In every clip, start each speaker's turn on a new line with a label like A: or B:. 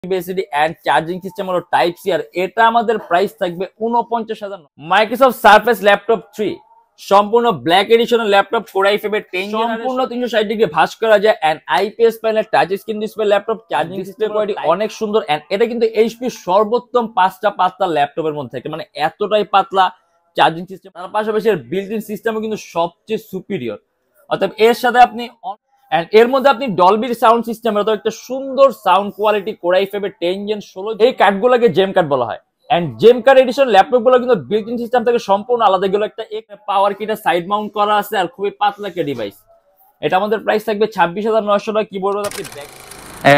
A: SSD and charging system হলো type C, আর এটা আমাদের প্রাইস থাকবে 49,000। মাইক্রোসফট সারফেস ল্যাপটপ 3 সম্পূর্ণ ব্ল্যাক এডিশনের ল্যাপটপ, কোর i5 এর 10 সম্পূর্ণ 360 ডিগ্রি ভাঁজ করা যায় and IPS panel touch screen display laptop, charging system quality অনেক সুন্দর এন্ড এটা কিন্তু এইচপি সর্বোত্তম 5টা পাতলা ল্যাপটপের মধ্যে একটা, মানে এতটাই পাতলা চার্জিং সিস্টেম। তার পাশাপাশি এর বিল্ট ইন সিস্টেমও কিন্তু সবচেয়ে সুপিরিয়র। অর্থাৎ এর সাথে আপনি এর মধ্যে আপনি ডলবির সাউন্ড সিস্টেম, অর্থাৎ একটা সুন্দর সাউন্ড কোয়ালিটি, কোর i5 এর 10 Gen 16, এই কার্ডগুলোকে জেম কার্ড বলা হয়। And gem card edition laptop গুলো কিন্তু বিল্ট ইন সিস্টেম থেকে সম্পূর্ণ আলাদা। এগুলো একটা পাওয়ার কিটা সাইড মাউন্ট করা আছে আর খুবই পাতলা একটা ডিভাইস। এটা আমাদের প্রাইস থাকবে 26,900 টাকা। কি বলবো আপনি দেখ,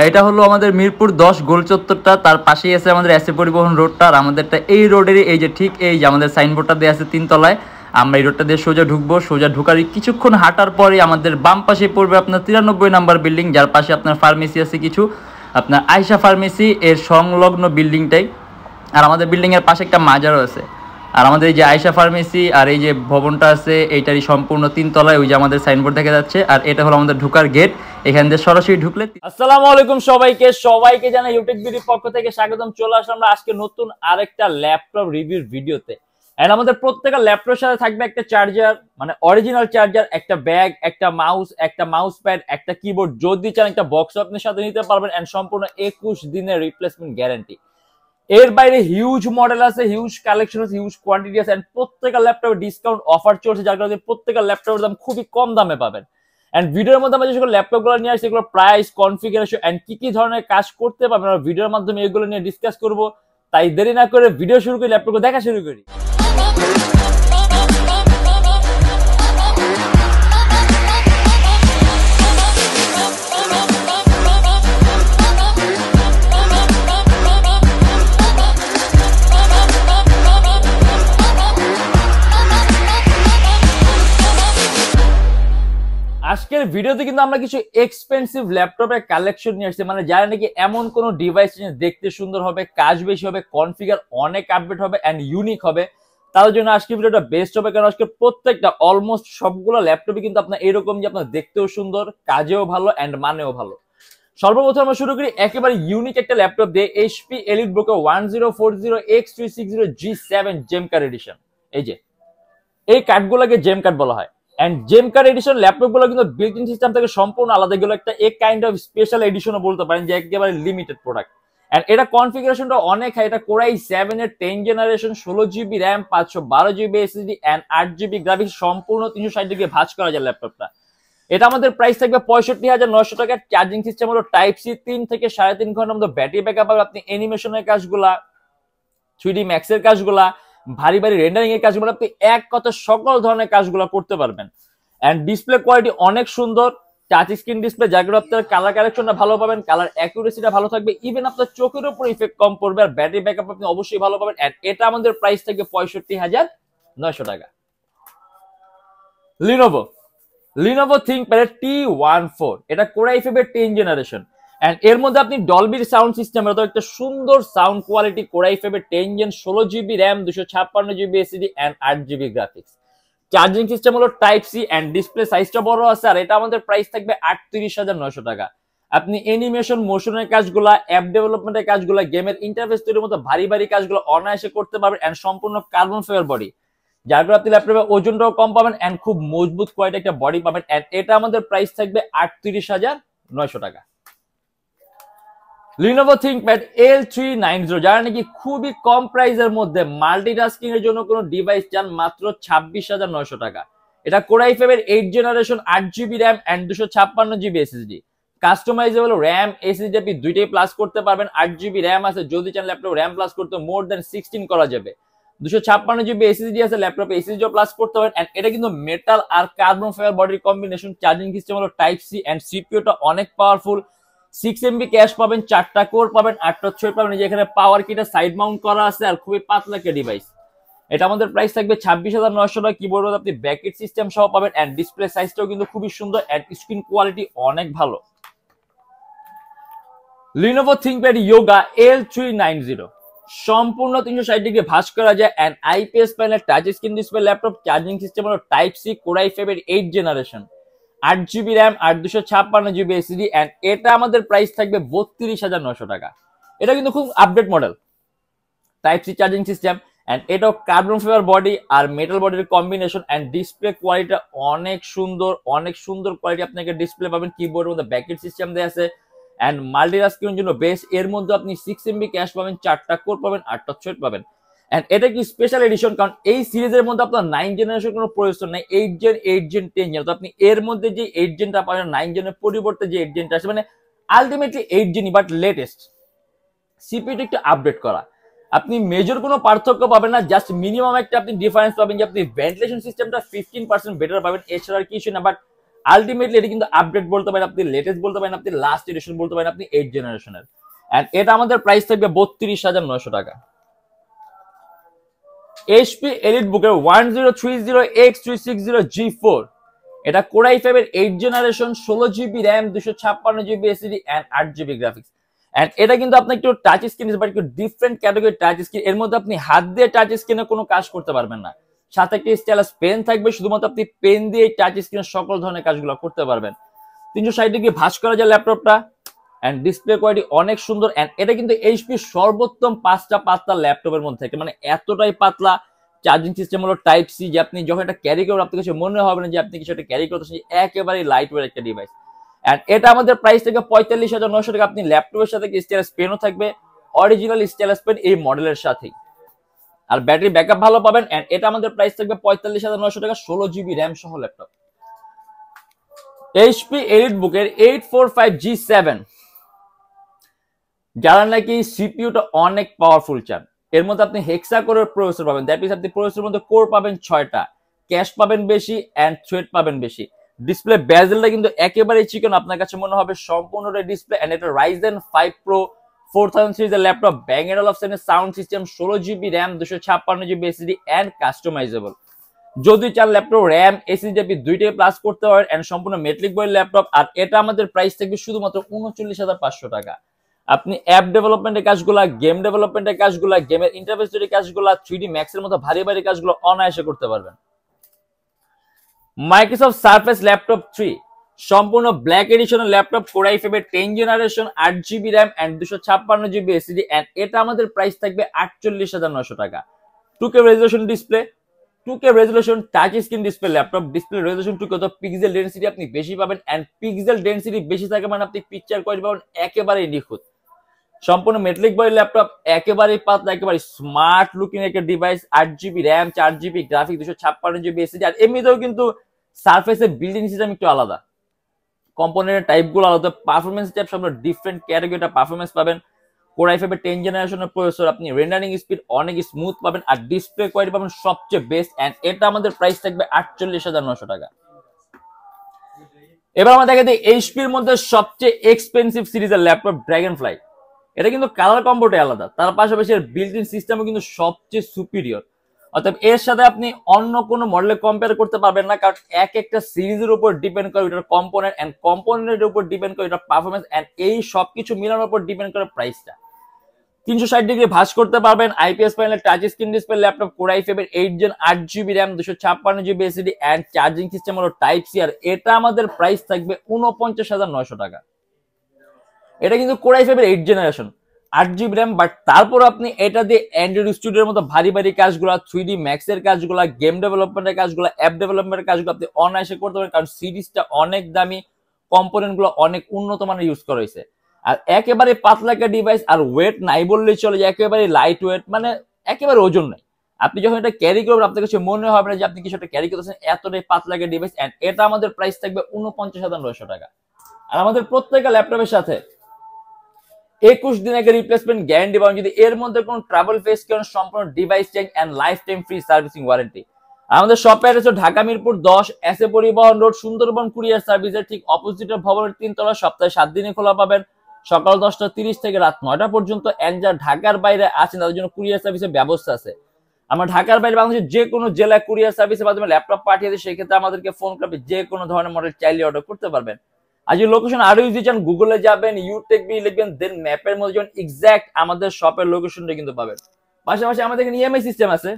B: এটা হলো আমাদের মিরপুর 10 গোল চত্বরটা, তার পাশেই আছে আমাদের এসএ পরিবহন রোডটা। আর আমাদেরটা এই রোডেরই এই যে ঠিক এই যে আমাদের সাইনবোর্ডটা দেওয়া আছে 3 তলায়। আমরা এই রোডটা দিয়ে সোজা ঢুকবো, সোজা ঢুকার কিছুক্ষণ হাঁটার পরে আমাদের বাম পাশে পড়বে আপনার 93 নাম্বার বিল্ডিং, যার পাশে আপনার ফার্মেসি আছে কিছু, আপনার আয়শা ফার্মেসি এর সংলগ্ন বিল্ডিংটাই। আর আমাদের বিল্ডিং এর পাশে একটা মাজারও আছে। আর আমাদের এই যে আয়শা ফার্মেসি আর এই যে ভবনটা আছে এইটারই সম্পূর্ণ 3 তলায় ওই যে আমাদের সাইনবোর্ড দেখা যাচ্ছে। আর এটা হলো আমাদের ঢোকার গেট, এখান দিয়ে সরাসরি ঢুকলে।
A: আসসালামু আলাইকুম সবাইকে জানাই ইউটিউব ভিডিওর পক্ষ থেকে স্বাগতম। চলে আসলাম আমরা আজকে নতুন আরেকটা ল্যাপটপ রিভিউর ভিডিওতে। এন্ড আমাদের প্রত্যেকটা ল্যাপটপের সাথে থাকবে একটা চার্জার, মানে অরিজিনাল চার্জার, একটা ব্যাগ, একটা মাউস প্যাড, একটা কিবোর্ড। যদি চান একটা বক্স আপনি সাথে নিতে পারবেন এন্ড সম্পূর্ণ 21 দিনের রিপ্লেসমেন্ট গ্যারান্টি। এর বাইরে হিউজ মডেল আছে, হিউজ কালেকশন আছে, হিউজ কোয়ান্টিটি আছে এন্ড প্রত্যেকটা ল্যাপটপে ডিসকাউন্ট অফার চলছে, যার কারণে প্রত্যেকটা ল্যাপটপের দাম খুবই কম দামে পাবেন। এন্ড ভিডিওর মধ্যে আমরা যে সকল ল্যাপটপগুলো নিয়ে আসছি এগুলো প্রাইস, কনফিগারেশন এন্ড কি ধরনের কাজ করতে পারবেন আমরা ভিডিওর মাধ্যমে এগুলো নিয়ে ডিসকাস করব। তাই দেরি না করে ভিডিও শুরু করি, ল্যাপটপগুলো দেখা শুরু করি। আজকের ভিডিওতে কিন্তু আমরা কিছু এক্সপেন্সিভ ল্যাপটপের কালেকশন নিয়ে আসছি, মানে যারা নাকি এমন কোন ডিভাইস দেখতে সুন্দর হবে, কাজ বেশি হবে, কনফিগার অনেক আপডেট হবে এন্ড ইউনিক হবে, তার জন্য আজকের ভিডিওটা বেস্ট হবে। কারণ আজকে প্রত্যেকটা অলমোস্ট সবগুলো ল্যাপটপই কিন্তু আপনার এরকম যে আপনার দেখতেও সুন্দর, কাজেও ভালো এন্ড মানেও ভালো। সর্বপ্রথম আমরা শুরু করি একেবারে ইউনিক একটা ল্যাপটপ দিয়ে, HP EliteBook 1040X360G7 gem card edition. এই যে এই কার্ডগুলোকে জেম কার্ড বলা হয়। And gem card edition laptop গুলো কিন্তু বিল্ট ইন সিস্টেম থেকে সম্পূর্ণ আলাদা। এগুলো একটা কাইন্ড অফ স্পেশাল এডিশনও বলতে পারেন, যে একেবারে লিমিটেড প্রোডাক্ট। এন্ড এটা কনফিগারেশনটা অনেক হাই। এটা কোর i7 এর 10 generation, 16GB RAM, 512GB SSD and 8GB graphics, সম্পূর্ণ 360 ডিগ্রি ভাঁজ করা যায় ল্যাপটপটা। এটা আমাদের প্রাইস থাকবে 65,900 টাকা। চার্জিং সিস্টেম হলো টাইপ সি, 3 থেকে 3.5 ঘন্টার মধ্যে ব্যাটারি ব্যাকআপ পাবে। আপনি অ্যানিমেশনের কাজগুলা, 3D ম্যাক্স এর কাজগুলা, ভারী রেন্ডারিং এর কাজগুলো, আপনি এক কথা সকল ধরনের কাজগুলো করতে পারবেন। এন্ড ডিসপ্লে কোয়ালিটি অনেক সুন্দর, টাচ স্ক্রিন ডিসপ্লে, যাগুলো আপনার কালার কালেকশনটা ভালো পাবেন, কালার অ্যাকুরেসিটা ভালো থাকবে, ইভেন আপনার চোখের উপর ইফেক্ট কম পড়বে, আর ব্যাটারি ব্যাকআপ আপনি অবশ্যই ভালো পাবেন। এন্ড এটা আমাদের প্রাইস থাকবে 65,900 টাকা। লিনোভো থিংকপ্যাড T14, এটা কোর i5 এর 10 জেনারেশন এন্ড এর মধ্যে আপনি ডলবির সাউন্ড সিস্টেম, অর্থাৎ একটা সুন্দর সাউন্ড কোয়ালিটি, কোর i5 এর 10 Gen 16GB RAM, 256GB SSD and 8GB graphics. Charging system হলো টাইপ সি এন্ড ডিসপ্লে সাইজটা বড় আছে। আর এটা আমাদের প্রাইস থাকবে 38,900 টাকা। আপনি অ্যানিমেশন, মোশনের কাজগুলা, অ্যাপ ডেভেলপমেন্টের কাজগুলা, গেমের ইন্টারফেস তৈরির মতো ভারী কাজগুলো অনায়াসে করতে পারবেন এন্ড সম্পূর্ণ কার্বন ফাইবার বডি, যার কারণে আপনি ল্যাপটপের ওজনটাও কম পাবেন এন্ড খুব মজবুত কোয়ালিটি একটা বডি পাবেন। এন্ড এটা আমাদের প্রাইস থাকবে 38,900 টাকা। লিনোভো থিংকপ্যাড L390, যারা নাকি খুবই কম প্রাইসের মধ্যে মাল্টিটাস্কিং এর জন্য কোনো ডিভাইস চান, মাত্র 26,900 টাকা। এটা কোর i5 এর 8 generation, 8GB RAM and 256GB SSD. Customisable RAM, SSD আপনি দুইটাই প্লাস করতে পারবেন। 8GB র্যাম আছে, যদি চান ল্যাপটপ র্যাম প্লাস করতে মোর দ্যান 16 করা যাবে। 256GB এসএসডি আছে, ল্যাপটপে এসএসডিও প্লাস করতে পারেন। এন্ড এটা কিন্তু মেটাল আর কার্বন ফাইবার বডির কম্বিনেশন। চার্জিং সিস্টেম হলো টাইপ সি এন্ড সিপিইউটা অনেক পাওয়ারফুল। 6MB ক্যাশ পাবেন, 4টা কোর পাবেন, 8টা থ্রেড পাবেন, যেখানে পাওয়ার কিটা সাইড মাউন্ট করা আছে আর খুবই পাতলা একটা ডিভাইস। এটা আমাদের প্রাইস থাকবে 26,900 টাকা। কিবোর্ড আপনি ব্যাকেট সিস্টেম সহ পাবেন এন্ড ডিসপ্লে সাইজটাও কিন্তু খুবই সুন্দর এন্ড স্ক্রিন কোয়ালিটি অনেক ভালো। লিনোভো থিংকপ্যাড ইয়োগা L390, সম্পূর্ণ 360 ডিগ্রি ভাঁজ করা যায় and IPS panel touch screen display laptop. Charging system হলো টাইপ সি, কোর i5 এর 8 জেনারেশন, 8GB র্যাম আর 256GB এসএসডি এন্ড এটা আমাদের প্রাইস থাকবে 32,900 টাকা। এটা কিন্তু খুব update model, type C charging system, and এটাও কার্বন ফাইবার বডি আর মেটাল বডির কম্বিনেশন, এন্ড ডিসপ্লে কোয়ালিটি অনেক সুন্দর কোয়ালিটি আপনাকে ডিসপ্লে পাবেন। কিবোর্ডের মধ্যে ব্যাকেট সিস্টেম দেওয়া আছে, এন্ড মাল্টিটাস্কিং জন্য বেস। এর মধ্যে আপনি 6 MB ক্যাশ পাবেন, 4টা কোর পাবেন, 8টা থ্রেড পাবেন। এন্ড এটা কি স্পেশাল এডিশন, কারণ এই সিরিজের মধ্যে আপনার 9 জেনারেশন কোনো প্রয়োজন নেই, 8 জেন, 8 জেন, 10 জেন। তো আপনি এর মধ্যে যে 8 জেনটা পাবেন, 9 জেনের পরিবর্তে যে 8 জেনটা আসে, মানে আলটিমেটলি 8 জেনই, বাট লেটেস্ট সিপিইউটা একটু আপডেট করা। আপনি মেজর কোনো পার্থক্য পাবেন না, জাস্ট মিনিমাম একটা আপনি ডিফারেন্স পাবেন যে আপনি ভেন্টিলেশন সিস্টেমটা 15% বেটার পাবেন, এছাড়া আর কিছু না। বাট আলটিমেটলি এটা কিন্তু আপডেট বলতে পারেন, আপনি লেটেস্ট বলতে পারেন, আপনি লাস্ট এডিশন বলতে পারেন, আপনি 8 জেনারেশনের। এন্ড এটা আমাদের প্রাইস থাকবে 32,900 টাকা। HP EliteBook-এর 1030X360 G4, এটা Core i5 এর 8 generation, 16 GB RAM, 256 GB SSD and 8 GB graphics. And এটা কিন্তু আপনি একটু টাচ স্ক্রিন, বাট একটু ডিফারেন্ট ক্যাটাগরি টাচ স্ক্রিন। এর মধ্যে আপনি হাত দিয়ে টাচ স্ক্রিনে কোনো কাজ করতে পারবেন না, সাথে একটা স্টাইলাস পেন থাকবে, শুধুমাত্র আপনি পেন দিয়ে টাচ স্ক্রিনের সকল ধরনের কাজগুলো করতে পারবেন। 360 ডিগ্রি ভাঁজ করা যায় ল্যাপটপটা, এন্ড ডিসপ্লে কোয়ালিটি অনেক সুন্দর। এন্ড এটা কিন্তু এইচপি সর্বোত্তম 5টা পাতলা ল্যাপটপের মধ্যে থেকে, মানে এতটাই পাতলা। চার্জিং সিস্টেম হলো টাইপ সি, যে আপনি যখন এটা ক্যারি করবেন আপনার কাছে মনে হবে না যে আপনি কিছু একটা ক্যারি করতেছেন, একেবারে লাইট ওয়েট একটা ডিভাইস। এন্ড এটা আমাদের প্রাইস থেকে 45,900 টাকা। আপনি ল্যাপটপের সাথে স্টাইলাস পেনও থাকবে, অরিজিনাল স্টাইলাস পেন এই মডেলের সাথেই, আর ব্যাটারি ব্যাকআপ ভালো পাবেন। এন্ড এটা আমাদের প্রাইস থাকবে 45,900 টাকা, 16 GB RAM সহ ল্যাপটপ। HP EliteBook-এর 845G7, যারা নাকি সিপিইউটা অনেক পাওয়ারফুল চান, এর মধ্যে আপনি হেক্সা কোরের প্রসেসর পাবেন, দ্যাট মিন্স আপনি প্রসেসরের মধ্যে কোর পাবেন 6টা, ক্যাশ পাবেন বেশি এন্ড থ্রেড পাবেন বেশি। ডিসপ্লে বেজেলটা কিন্তু একেবারেই চিকন, আপনার কাছে মনে হবে সম্পূর্ণটা ডিসপ্লে। এন্ড এটা Ryzen 5 Pro 4000 সিরিজের ল্যাপটপ, Bang & Olufsen sound system, 16 GB RAM, 256 GB SSD and customisable. যদি চান ল্যাপটপ র্যাম এসএসডি আপনি দুইটাই প্লাস করতে পারেন, এন্ড সম্পূর্ণ মেট্রিক বই ল্যাপটপ। আর এটা আমাদের প্রাইস থাকবে শুধুমাত্র 39,500 টাকা। আপনি অ্যাপ ডেভেলপমেন্টের কাজগুলা, গেম ডেভেলপমেন্টের কাজগুলা, গেমের ইন্টারফেস তৈরির কাজগুলা, 3D Max এর মতো ভারী ভারী কাজগুলো অনায়াসে করতে পারবেন। মাইক্রোসফট সারফেস ল্যাপটপ 3, সম্পূর্ণ ব্ল্যাক এডিশনের ল্যাপটপ, Core i5 এর 10 generation, 8 GB RAM and 256 GB SSD। And এটা আমাদের প্রাইস থাকবে 48,900 টাকা। 2K resolution display, 2K resolution touch screen display laptop, display resolution 2K, তো পিক্সেল ডেনসিটি আপনি বেশি পাবেন। এন্ড পিক্সেল ডেনসিটি বেশি থাকে মানে আপনি পিকচার কোয়ালিটি পাবেন একেবারেই নিখুঁত। সম্পূর্ণ মেটালিক বডি ল্যাপটপ, একেবারেই পাতলা, একেবারে স্মার্ট লুকিং একটা device, 8 GB RAM, 4 GB graphic, 256 GB SSD। আর এমনিতেও কিন্তু সারফেসের বিল্ডিং সিস্টেম একটু আলাদা, কম্পোনেন্টের টাইপগুলো আলাদা, পারফরমেন্স টাইপ সব ডিফারেন্ট ক্যাটাগরিটা পারফরমেন্স পাবেন। Core i5 এর 10 জেনারেশনের প্রসেসর, আপনি রেন্ডারিং স্পিড অনেক স্মুথ পাবেন, আর ডিসপ্লে কোয়ালিটি পাবেন সবচেয়ে বেস্ট। এন্ড এটা আমাদের প্রাইস থাকবে 48,900 টাকা। এবার আমরা দেখে দিই এইচপির মধ্যে সবচেয়ে এক্সপেন্সিভ সিরিজের ল্যাপটপ ড্রাগনফ্লাই। এটা কিন্তু কালার কম্বোটাই আলাদা, তার পাশাপাশি এর বিল্ট ইন সিস্টেমও কিন্তু সবচেয়ে সুপিরিয়র। অর্থাৎ এর সাথে আপনি অন্য কোনো মডেলে কম্পেয়ার করতে পারবেন না, কারণ এক একটা সিরিজের উপর ডিপেন্ড করে এটার কম্পোনেন্ট, এন্ড কম্পোনেন্টের উপর ডিপেন্ড করে এটার পারফরমেন্স, এন্ড এই সবকিছু মিলানোর উপর ডিপেন্ড করে প্রাইসটা। 360 ডিগ্রি ভাঁজ করতে পারবেন, IPS panel, touch screen display laptop, Core i5 এর 8 gen, 8 GB RAM, 256 GB SSD and charging system হলো টাইপ সি। আর এটা আমাদের প্রাইস থাকবে 49,900 টাকা। এটা কিন্তু Core i5 এর 8 জেনারেশন, 8 GB RAM, বাট তারপর আপনি এটা দিয়ে অ্যান্ড্রয়েড স্টুডিওর মতো ভারী ভারী কাজগুলো, 3D Max এর কাজগুলো, গেম ডেভেলপমেন্টের কাজগুলো, অ্যাপ ডেভেলপমেন্টের কাজগুলো আপনি অনায়াসে করতে পারেন, কারণ সিরিজটা অনেক দামি, কম্পোনেন্ট গুলো অনেক উন্নত মানের ইউজ করা হয়েছে। আর একেবারে পাতলা একটা ডিভাইস, আর ওয়েট নাই বললেই চলে, যে একেবারে লাইট ওয়েট, মানে একেবারে ওজন নাই। আপনি যখন এটা ক্যারি করবেন আপনার কাছে মনে হবে না যে আপনি কিছু একটা ক্যারি করতেছেন, এতটাই পাতলা একটা ডিভাইস। এন্ড এটা আমাদের প্রাইস থাকবে 49,900 টাকা। আর আমাদের প্রত্যেকটা ল্যাপটপের সাথে 21 দিন আগে রিপ্লেসমেন্ট গ্যারান্টি পাবেন। যদি এর মধ্যে কোনো ট্রাবল ফেস করেন, সম্পূর্ণ device change and life time free servicing warranty. আমাদের শপে address Dhaka Mirpur 10, SA Paribahan road, Sundarban courier সার্ভিসের ঠিক অপোজিটের ভবনের 3 তলা। সপ্তাহে 7 দিনে খোলা পাবেন, সকাল 10:30 থেকে রাত 9টা পর্যন্ত। এন্ড যারা ঢাকার বাইরে আছেন তাদের জন্য কুরিয়ার সার্ভিসের ব্যবস্থা আছে। আমরা ঢাকার বাইরে বাংলাদেশের যে কোনো জেলায় কুরিয়ার সার্ভিসের মাধ্যমে ল্যাপটপ পাঠিয়ে দিই, সেক্ষেত্রে আমাদেরকে ফোন করে যে কোনো ধরনের মডেল চাইলে অর্ডার করতে পারবেন। আর যে লোকেশন আরো ইজি চান, গুগলে যাবেন, ইউটেকবি লিখবেন, দেন ম্যাপের মধ্যে যখন এক্সাক্ট আমাদের শপের লোকেশনটা কিন্তু পাবেন। পাশাপাশি আমাদের এখানে ইএমআই সিস্টেম আছে,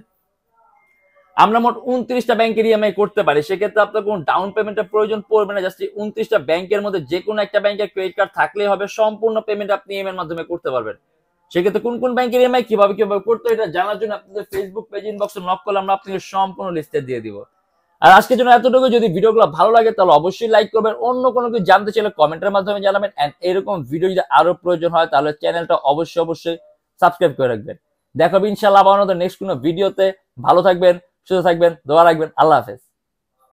A: আমরা মোট 29টা ব্যাংকের ইএমআই করতে পারি। সেক্ষেত্রে আপনার কোনো ডাউন পেমেন্টের প্রয়োজন পড়বে না, জাস্ট 29টা ব্যাংকের মধ্যে যে কোনো একটা ব্যাংকের ক্রেডিট কার্ড থাকলেই হবে, সম্পূর্ণ পেমেন্ট আপনি ইএমআই এর মাধ্যমে করতে পারবেন। সেক্ষেত্রে কোন কোন ব্যাংকের ইএমআই কিভাবে কিভাবে করতে হয় এটা জানার জন্য আপনাদের ফেসবুক পেজ ইনবক্সে নক করলে আমরা আপনাকে সম্পূর্ণ লিস্টে দিয়ে দিব। আর আজকের জন্য এতটুকু। যদি ভিডিওগুলো ভালো লাগে তাহলে অবশ্যই লাইক করবেন, অন্য কোনো কিছু জানতে চাইলে কমেন্টের মাধ্যমে জানাবেন, এন্ড এরকম ভিডিও যদি আরো প্রয়োজন হয় তাহলে চ্যানেলটা অবশ্যই সাবস্ক্রাইব করে রাখবেন। দেখা হবে ইনশাআল্লাহ আবার আমাদের নেক্সট কোনো ভিডিওতে। ভালো থাকবেন, সুস্থ থাকবেন, দোয়া রাখবেন। আল্লাহ হাফেজ।